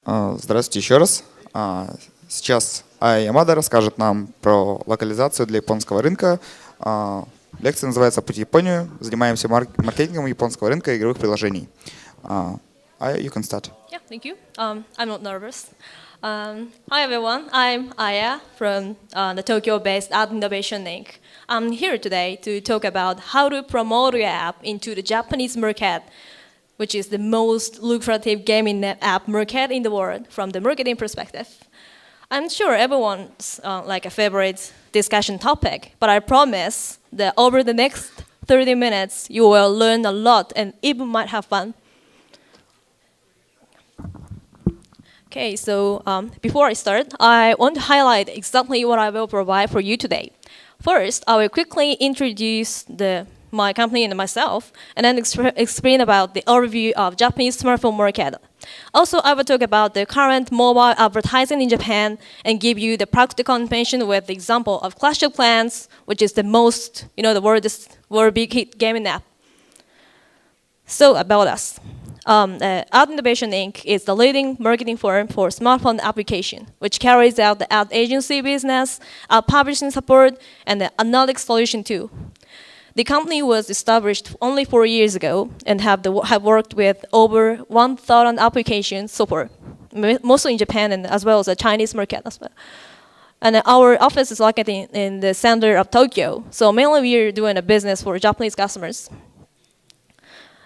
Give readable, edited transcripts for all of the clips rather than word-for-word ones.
Здравствуйте еще раз. Сейчас Yamada расскажет нам про локализацию для японского рынка. Лекция называется «Путь в Японию». Занимаемся маркетингом японского рынка и игровых приложений. You can start. Yeah, thank you. I'm not nervous. Hi everyone, I'm Aya from the Tokyo-based Adinnovation Inc. I'm here today to talk about how to promote your app into the Japanese market, which is the most lucrative gaming app market in the world from the marketing perspective. I'm sure everyone's like a favorite discussion topic, but I promise that over the next 30 minutes, you will learn a lot and even might have fun. Okay, so before I start, I want to highlight exactly what I will provide for you today. First, I will quickly introduce my company and myself, and then explain about the overview of Japanese smartphone market. Also, I will talk about the current mobile advertising in Japan and give you the practical information with the example of Clash of Clans, which is the most, the world big hit gaming app. So about us. Adinnovation Inc. is the leading marketing firm for smartphone application, which carries out the ad agency business, ad publishing support, and the analytics solution too. The company was established only 4 years ago and have worked with over 1,000 applications so far, mostly in Japan and as well as the Chinese market as well. And our office is located in the center of Tokyo, so mainly we are doing a business for Japanese customers.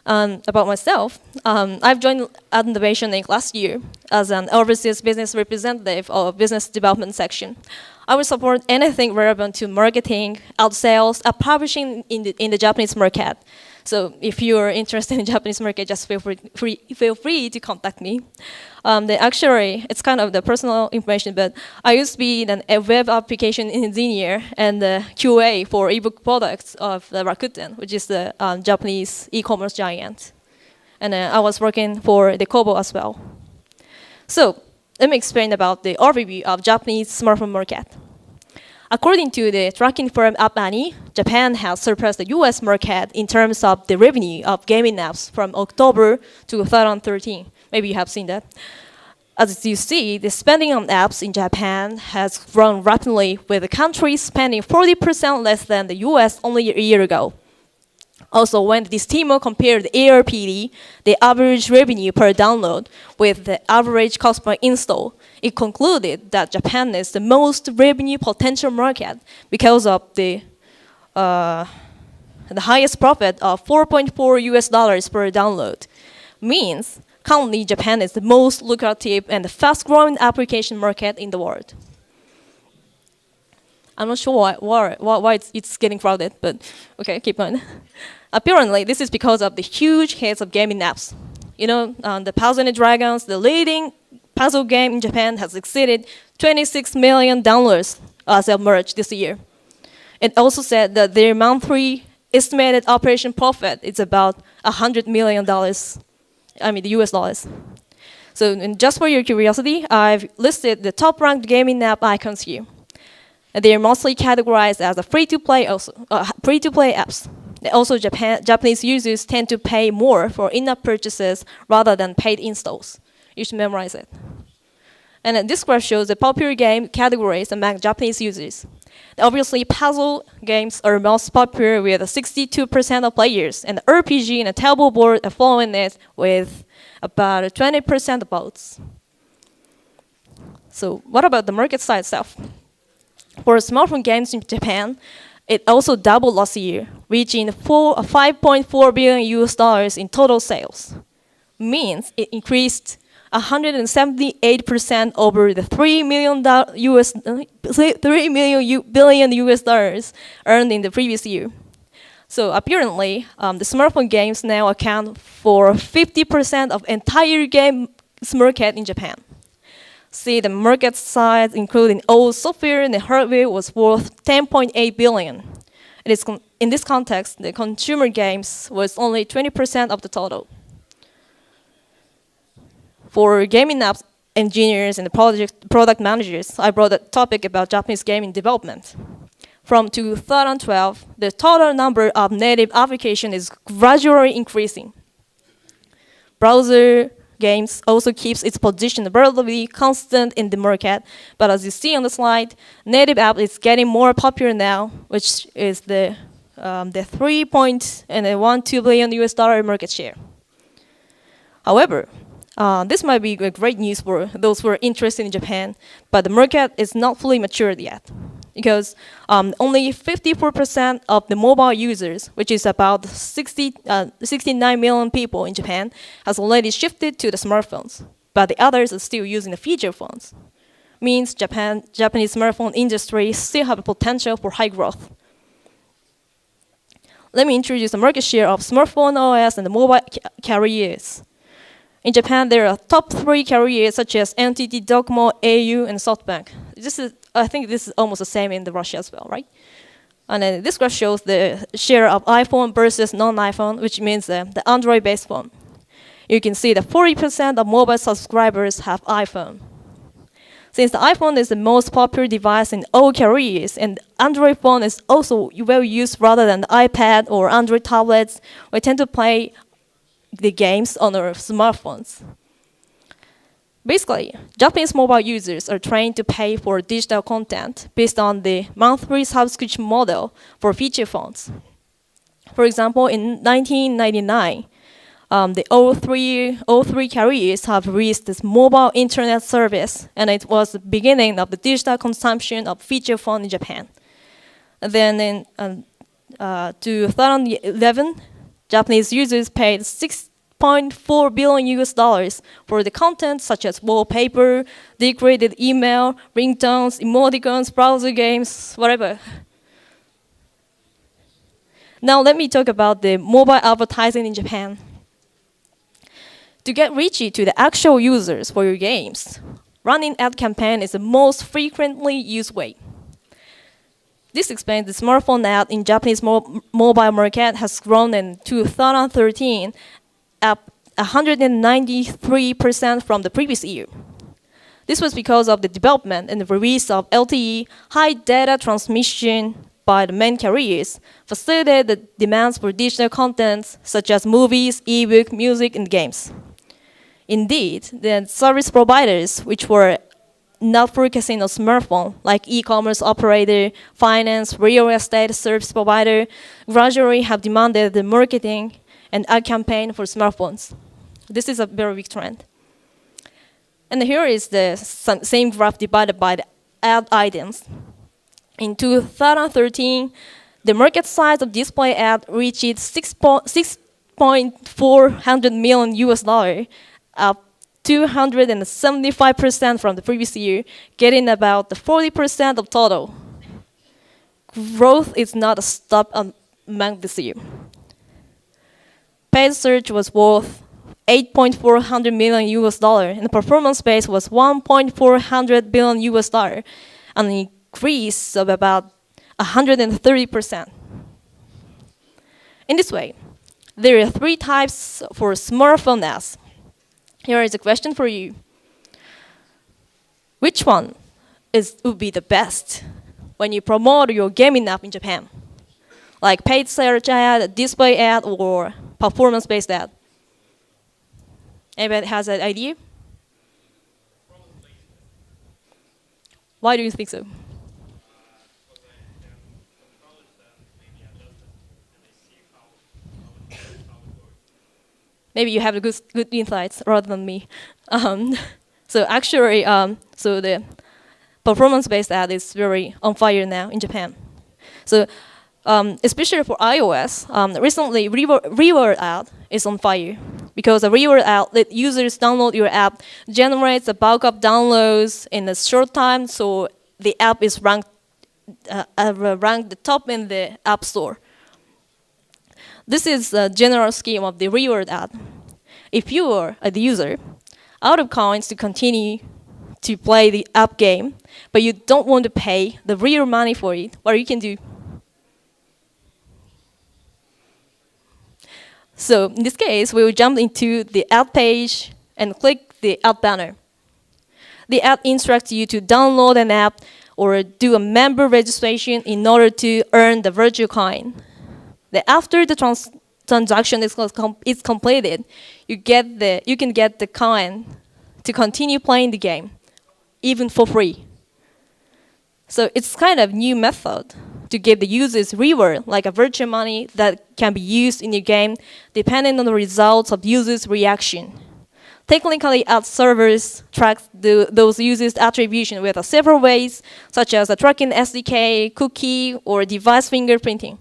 About myself, I've joined Adinnovation Inc. last year as an overseas business representative of business development section. I will support anything relevant to marketing, ad sales, ad publishing in the Japanese market. So if you are interested in the Japanese market, just feel free to contact me. Actually, it's kind of the personal information, but I used to be a web application engineer and the QA for ebook products of Rakuten, which is the Japanese e-commerce giant. And I was working for the Kobo as well. So let me explain about the overview of Japanese smartphone market. According to the tracking firm App Annie, Japan has surpassed the US market in terms of the revenue of gaming apps from October to 2013. Maybe you have seen that. As you see, the spending on apps in Japan has grown rapidly, with the country spending 40% less than the US only a year ago. Also, when this team compared the ARPD, the average revenue per download, with the average cost per install, it concluded that Japan is the most revenue potential market because of the highest profit of $4.4 per download. Means, currently Japan is the most lucrative and fast-growing application market in the world. I'm not sure why it's getting crowded, but okay, keep going. Apparently, this is because of the huge hits of gaming apps. The Puzzle and Dragons, the leading puzzle game in Japan, has exceeded 26 million downloads as of March this year. It also said that their monthly estimated operation profit is about $100 million, the US dollars. So just for your curiosity, I've listed the top-ranked gaming app icons here. They are mostly categorized as free-to-play apps. Also, Japanese users tend to pay more for in-app purchases rather than paid installs. You should memorize it. And this graph shows the popular game categories among Japanese users. Obviously, puzzle games are most popular with 62% of players, and RPG and a table board are following it with about 20% of votes. So what about the market size itself? For smartphone games in Japan, it also doubled last year, reaching $5.4 billion in total sales. Means it increased 178% over the $3 billion US dollars earned in the previous year. So apparently, the smartphone games now account for 50% of entire games market in Japan. See, the market size, including all software and hardware, was worth $10.8 billion. In this context, the consumer games was only 20% of the total. For gaming apps engineers and product managers, I brought a topic about Japanese gaming development. From 2012, the total number of native applications is gradually increasing. Browser games also keeps its position relatively constant in the market. But as you see on the slide, native app is getting more popular now, which is the 3.12 billion US dollar market share. However, this might be great news for those who are interested in Japan, but the market is not fully matured yet, because only 54% of the mobile users, which is about 69 million people in Japan, has already shifted to the smartphones, but the others are still using the feature phones. Means Japanese smartphone industry still have a potential for high growth. Let me introduce the market share of smartphone OS and the mobile carriers. In Japan, there are top 3 carriers such as NTT, Docomo, au, and SoftBank. I think this is almost the same in Russia as well, right? And then this graph shows the share of iPhone versus non-iPhone, which means the Android-based phone. You can see that 40% of mobile subscribers have iPhone. Since the iPhone is the most popular device in all carriers, and Android phone is also well used rather than the iPad or Android tablets, we tend to play the games on our smartphones. Basically, Japanese mobile users are trained to pay for digital content based on the monthly subscription model for feature phones. For example, in 1999, all three carriers have released this mobile internet service, and it was the beginning of the digital consumption of feature phone in Japan. And then in 2011, Japanese users paid 6.4 billion US dollars for the content such as wallpaper, decorated email, ringtones, emoticons, browser games, whatever. Now let me talk about the mobile advertising in Japan. To get reachy to the actual users for your games, running ad campaign is the most frequently used way. This explains the smartphone ad in Japanese mobile market has grown in 2013 up 193% from the previous year. This was because of the development and the release of LTE, high data transmission by the main carriers, facilitated the demands for digital contents such as movies, ebook, music, and games. Indeed, the service providers, which were not focusing on smartphone, like e-commerce operator, finance, real estate service provider, gradually have demanded the marketing and ad campaign for smartphones. This is a very big trend. And here is the same graph divided by the ad items. In 2013, the market size of display ad reached 6.4 million US dollar, up 275% from the previous year, getting about the 40% of total. Growth is not a stop among this year. Paid search was worth 8.4 million US dollar, and the performance base was 1.4 billion US dollar, an increase of about 130%. In this way, there are 3 types for smartphone ads. Here is a question for you. Which one would be the best when you promote your gaming app in Japan? Like paid search ad, display ad, or performance-based ad? Anybody has an idea? Why do you think so? Maybe you have good insights rather than me. So actually, so the performance-based ad is very on fire now in Japan. So especially for iOS, recently reward ad is on fire because a reward ad let users download your app, generates a bulk of downloads in a short time, so the app is ranked the top in the App Store. This is the general scheme of the reward ad. If you are a user, out of coins to continue to play the app game, but you don't want to pay the real money for it, what you can do? So in this case, we will jump into the ad page and click the ad banner. The ad instructs you to download an app or do a member registration in order to earn the virtual coin. After the transaction is completed, you can get the coin to continue playing the game, even for free. So it's kind of new method to give the users reward, like a virtual money that can be used in your game depending on the results of users' reaction. Technically, ad servers track those users' attribution with several ways, such as a tracking SDK, cookie, or device fingerprinting.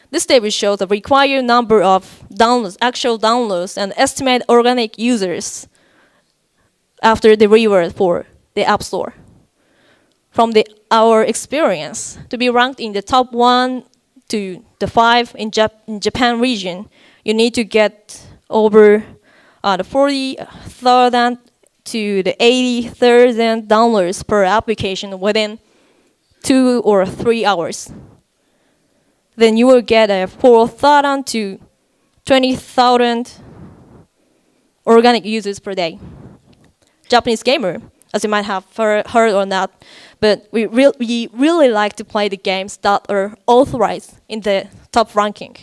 This table shows the required number of downloads, actual downloads, and estimated organic users after the reward for the App Store. From our experience, to be ranked in the top 1 to the 5 in Japan region, you need to get over the 40,000 to the 80,000 downloads per application within 2 or 3 hours. Then you will get a 4,000 to 20,000 organic users per day. Japanese gamer, as you might have heard or not, but we really like to play the games that are authorized in the top ranking.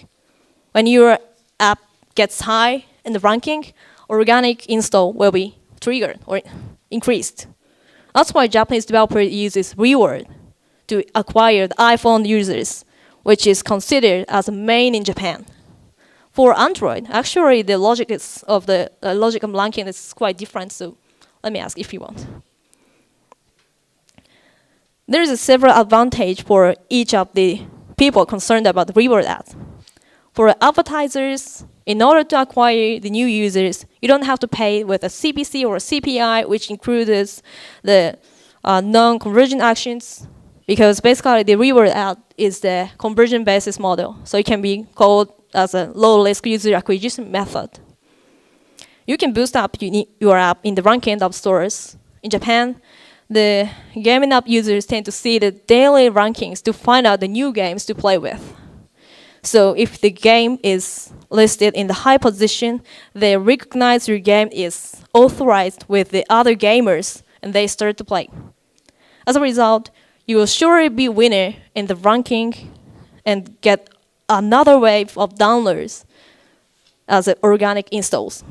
When your app gets high in the ranking, organic install will be triggered or increased. That's why Japanese developers use reward to acquire the iPhone users, which is considered as main in Japan. For Android, actually the logic of ranking is quite different, so let me ask if you want. There is several advantages for each of the people concerned about the reward ads. For advertisers, in order to acquire the new users, you don't have to pay with a CPC or a CPI, which includes the non-conversion actions, because basically the reward ad is the conversion basis model, so it can be called as a low-risk user acquisition method. You can boost up your app in the ranking of stores. In Japan, the gaming app users tend to see the daily rankings to find out the new games to play with. So if the game is listed in the high position, they recognize your game is authorized with the other gamers, and they start to play. As a result, you will surely be winner in the ranking and get another wave of downloads as organic installs.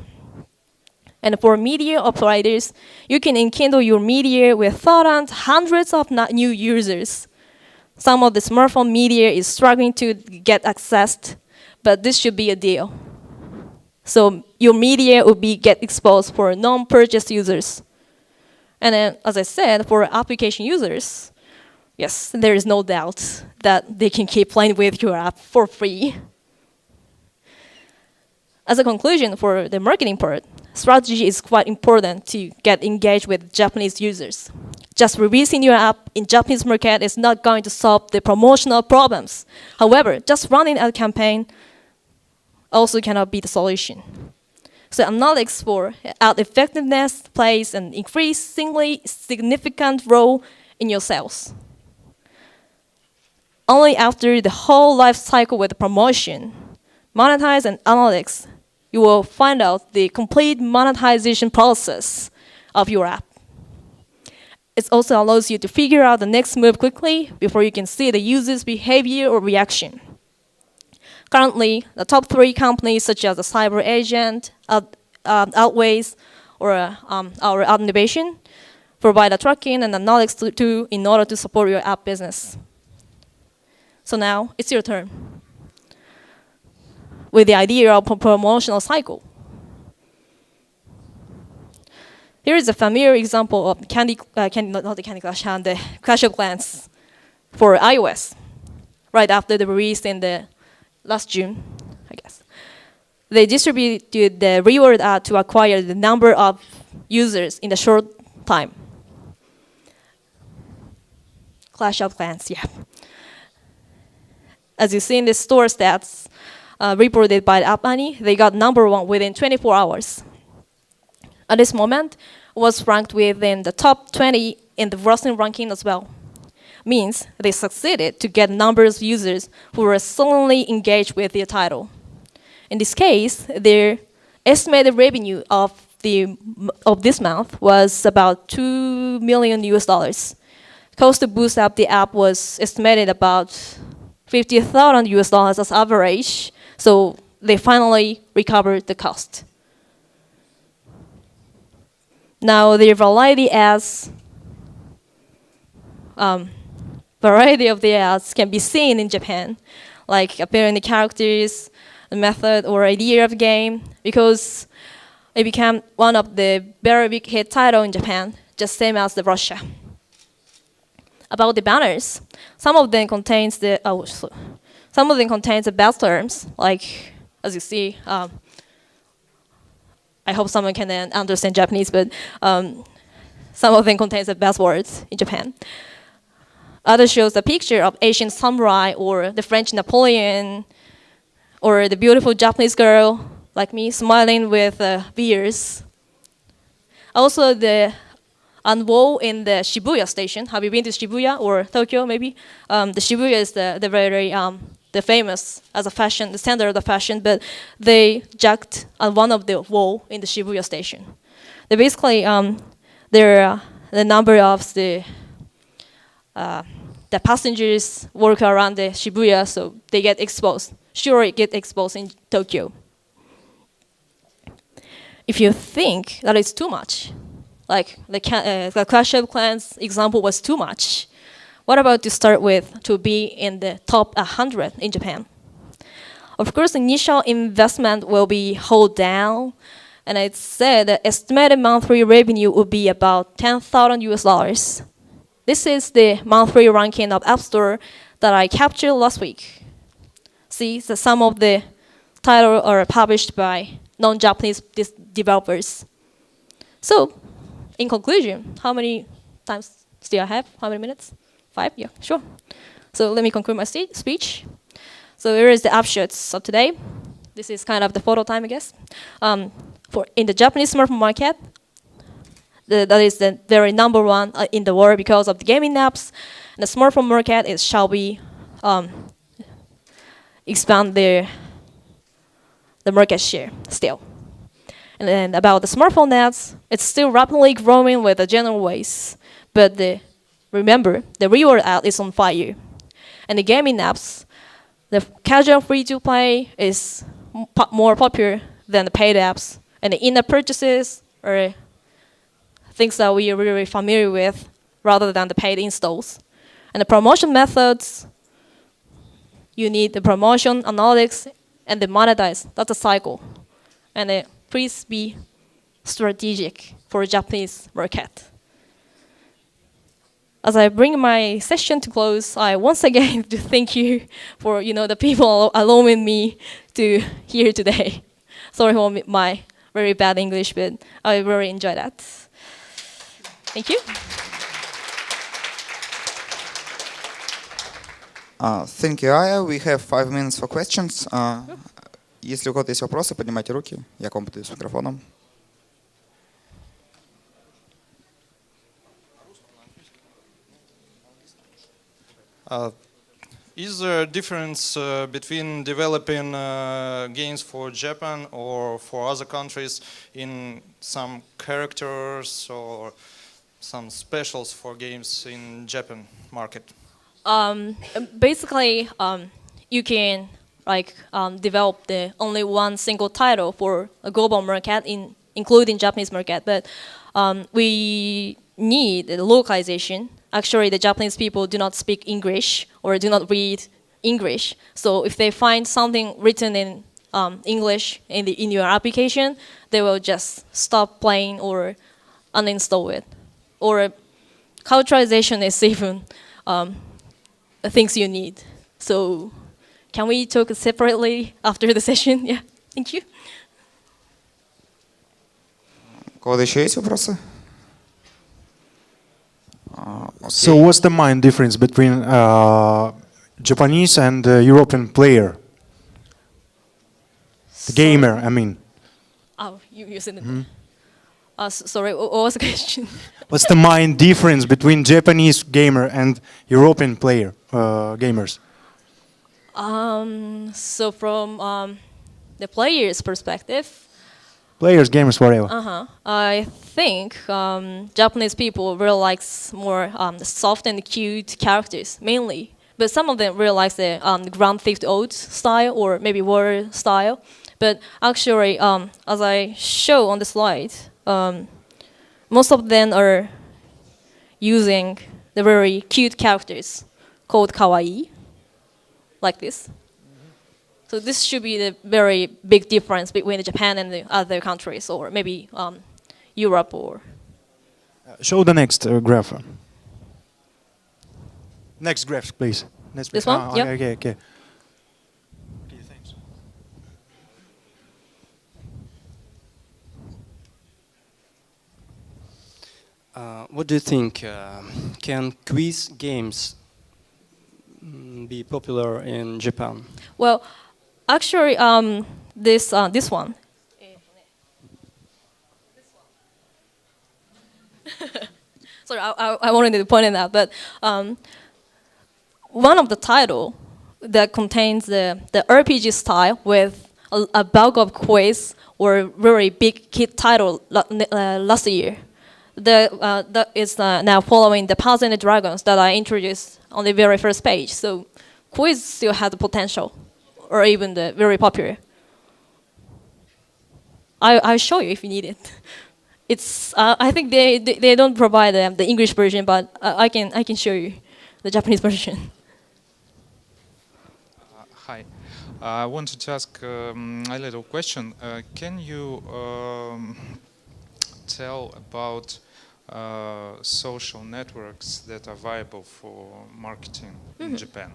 And for media operators, you can enkindle your media with thousands, hundreds of new users. Some of the smartphone media is struggling to get accessed, but this should be a deal. So your media will get exposed for non-purchase users. And then, as I said, for application users, yes, there is no doubt that they can keep playing with your app for free. As a conclusion for the marketing part, strategy is quite important to get engaged with Japanese users. Just releasing your app in Japanese market is not going to solve the promotional problems. However, just running a campaign also cannot be the solution. So analytics for ad effectiveness plays an increasingly significant role in your sales. Only after the whole life cycle with the promotion, monetize and analytics, you will find out the complete monetization process of your app. It also allows you to figure out the next move quickly before you can see the user's behavior or reaction. Currently, the top 3 companies such as the Cyber Agent, Outways, or our Adinnovation provide a tracking and analytics tool in order to support your app business. So now, it's your turn. With the idea of a promotional cycle. Here is a familiar example of the Clash of Clans for iOS, right after the release in the last June, I guess. They distributed the reward ad to acquire the number of users in a short time. Clash of Clans, yeah. As you see in the store stats reported by App Annie, they got number 1 within 24 hours. At this moment, was ranked within the top 20 in the Russian ranking as well. Means they succeeded to get numbers of users who were solely engaged with their title. In this case, their estimated revenue of this month was about $2 million US. Cost to boost up the app was estimated about $50,000 US as average. So they finally recovered the cost. Now the variety of the ads can be seen in Japan, like appearing the characters, the method or idea of the game, because it became one of the very big hit title in Japan, just same as the Russia. About the banners, some of them contains the bad terms, like as you see. I hope someone can understand Japanese, but some of them contains the bad words in Japan. Others shows a picture of Asian samurai or the French Napoleon or the beautiful Japanese girl like me smiling with beers. Also the wall in the Shibuya station. Have you been to Shibuya or Tokyo maybe? The Shibuya is the very the famous as a fashion, the standard of the fashion, but they jacked on one of the wall in the Shibuya station. They basically the number of the passengers work around the Shibuya, so they get exposed. Sure, it gets exposed in Tokyo. If you think that is too much, like the Clash of Clans example was too much, what about to start with to be in the top 100 in Japan? Of course, initial investment will be held down, and I'd say the estimated monthly revenue would be about $10,000. This is the monthly ranking of App Store that I captured last week. See, so some of the titles are published by non-Japanese developers. So, in conclusion, how many times still I have? How many minutes? 5? Yeah, sure. So let me conclude my speech. So here is the upshots of today. This is kind of the photo time, I guess. In the Japanese smartphone market, that is the very number one in the world because of the gaming apps. And the smartphone market shall be expand the market share still. And then about the smartphone apps, it's still rapidly growing with the general ways. But remember, the real ad is on fire. And the gaming apps, the casual free-to-play is more popular than the paid apps. And the in-app purchases are things that we are really familiar with rather than the paid installs. And the promotion methods, you need the promotion, analytics, and the monetize. That's a cycle. And please be strategic for the Japanese market. As I bring my session to close, I once again to thank you for the people allowing me to here today. Sorry for my very bad English, but I really enjoyed that. Thank you. Thank you, Aya. We have 5 minutes for questions. Если у кого-то есть вопросы, поднимайте руки. Я к вам подойду с микрофоном. Is there a difference between developing games for Japan or for other countries in some characters or some specials for games in Japan market? Basically, you can develop the only one single title for a global market, including Japanese market. But we need the localization. Actually, the Japanese people do not speak English or do not read English. So if they find something written in English in your application, they will just stop playing or uninstall it. Or culturalization is even the things you need. So can we talk separately after the session? Yeah, thank you. У кого-то еще есть вопросы? So what's the main difference between Japanese and European player? The gamer, I mean. Oh, you said it. Sorry, what was the question? What's the main difference between Japanese gamer and European player gamers? So from the player's perspective, Players, gamers, whatever. I think Japanese people really likes more soft and cute characters mainly. but some of them really like the Grand Theft Auto style or maybe war style. But actually, as I show on the slide, most of them are using the very cute characters called kawaii, like this. So this should be the very big difference between Japan and the other countries, or maybe Europe or. Show the next graph. Next graph, please. This one? Ah, Yep. Okay, okay. What do you think? Can quiz games be popular in Japan? Well, actually, this one. Sorry, I wanted to point it out, but one of the title that contains the RPG style with a bulk of quiz or very big hit title last year. That is now following the Paths and the Dragons that I introduced on the very first page. So quiz still has the potential, or even the very popular. I'll show you if you need it. It's I think they don't provide the English version, but I can show you the Japanese version. Hi. I wanted to ask a little question. Can you tell about social networks that are viable for marketing in Japan?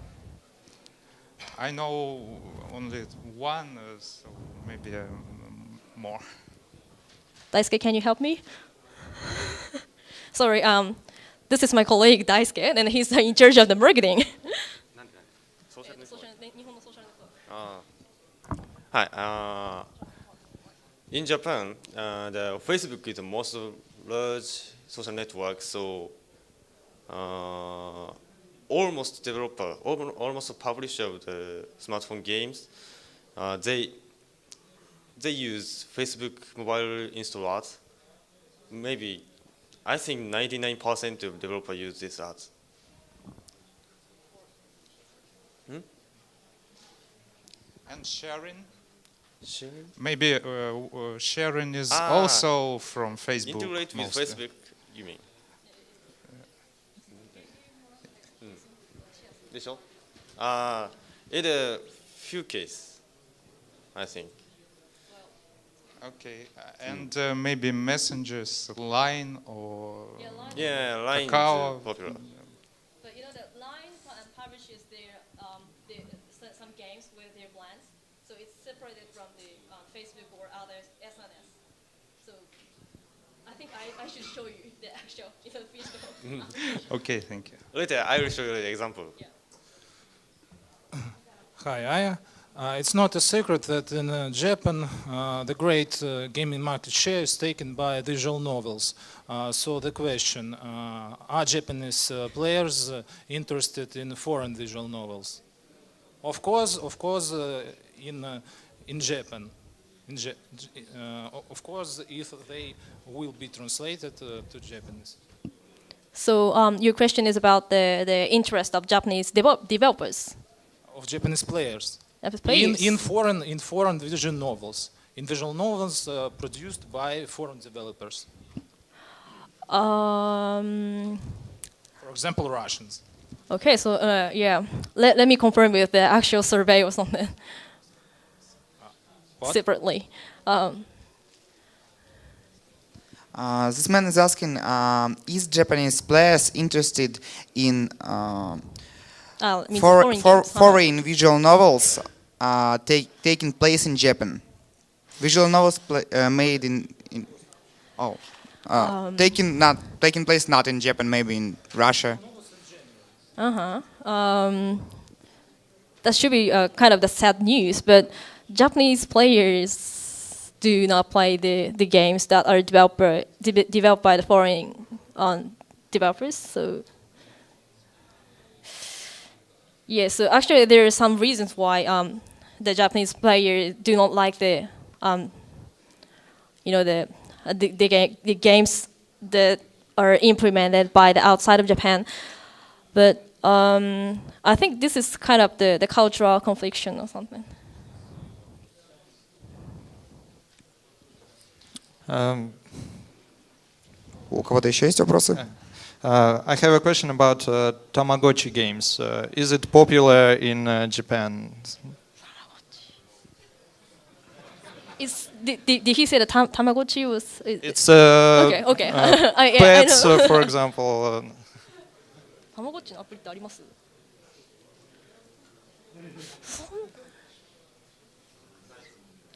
I know only one, so maybe more. Daisuke, can you help me? Sorry, this is my colleague Daisuke, and he's in charge of the marketing. Hi. In Japan, the Facebook is the most large social network, so almost publisher of the smartphone games, they use Facebook mobile install ads. Maybe, I think 99% of developers use these ads. And sharing? Sharing? Maybe sharing is also from Facebook. Integrate with mostly. Facebook, you mean? In a few cases, I think. Okay, and maybe messengers, Line or Yeah, Line Kakao. is popular. But you know that Line publishes some games with their plans, so it's separated from the Facebook or other SNS. So I think I should show you the actual physical. Okay, thank you. Later, I will show you the example. Yeah. Hi, Aya. It's not a secret that in Japan, the great gaming market share is taken by visual novels. So the question, are Japanese players interested in foreign visual novels? Of course, in Japan. Of course, if they will be translated to Japanese. So your question is about the interest of Japanese developers. Of Japanese players. In foreign visual novels, produced by foreign developers. For example, Russians. Okay, so yeah, let me confirm with the actual survey or something. Separately. This man is asking, is Japanese players interested in foreign visual novels taking place in Japan? Visual novels made taking place not in Japan, maybe in Russia. That should be kind of the sad news, but Japanese players do not play the games that are developed by the foreign developers. So yeah, so actually there are some reasons why the Japanese players do not like the games that are implemented by the outside of Japan. But I think this is kind of the cultural confliction or something. У кого-то еще есть вопросы? I have a question about Tamagotchi games. Is it popular in Japan? Did he say that Tamagotchi was? It's okay. I pets, know. for example. Tamagotchi のアプリってあります？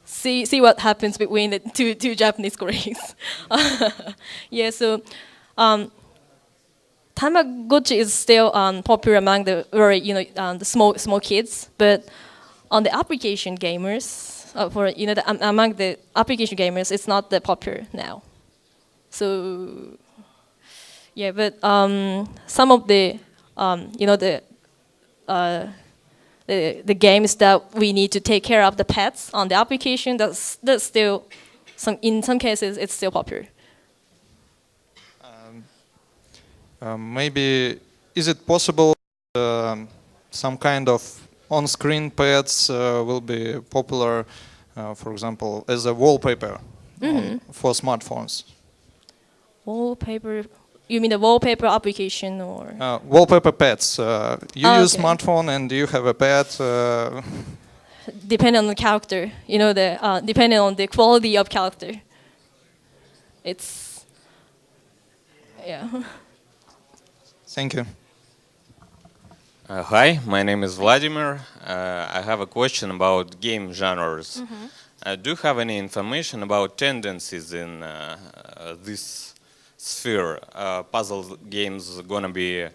See what happens between the two Japanese colleagues. Yeah, so Tamagotchi is still popular among the very the small kids, but on the application gamers, among the application gamers, it's not that popular now. So yeah, but some of the the games that we need to take care of the pets on the application, that's still in some cases it's still popular. Maybe is it possible some kind of on-screen pets will be popular, for example, as a wallpaper for smartphones? Wallpaper? You mean the wallpaper application or? Wallpaper pets. You use Okay. smartphone and you have a pet. Depending on the character, depending on the quality of character. It's, yeah. Thank you. Hi, my name is Vladimir. I have a question about game genres. Do you have any information about tendencies in this sphere? Puzzle games gonna be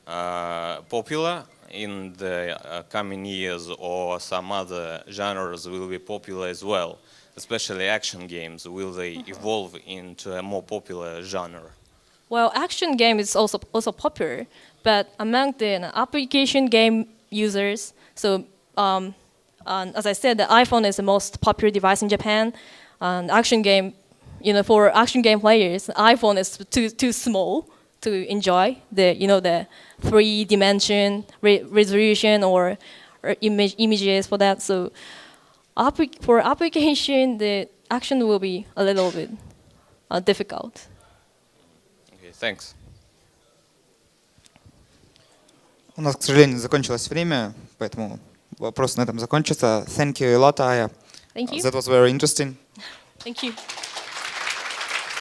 popular in the coming years, or some other genres will be popular as well? Especially action games, will they evolve into a more popular genre? Well, action game is also popular, but among the application game users, so as I said, the iPhone is the most popular device in Japan. Action game, for action game players, iPhone is too small to enjoy the 3-dimension resolution or images for that. So for application, the action will be a little bit difficult. Okay, thanks. У нас, к сожалению, закончилось время, поэтому вопрос на этом закончится. Thank you a lot, Aya. Thank you. That was very interesting. Thank you.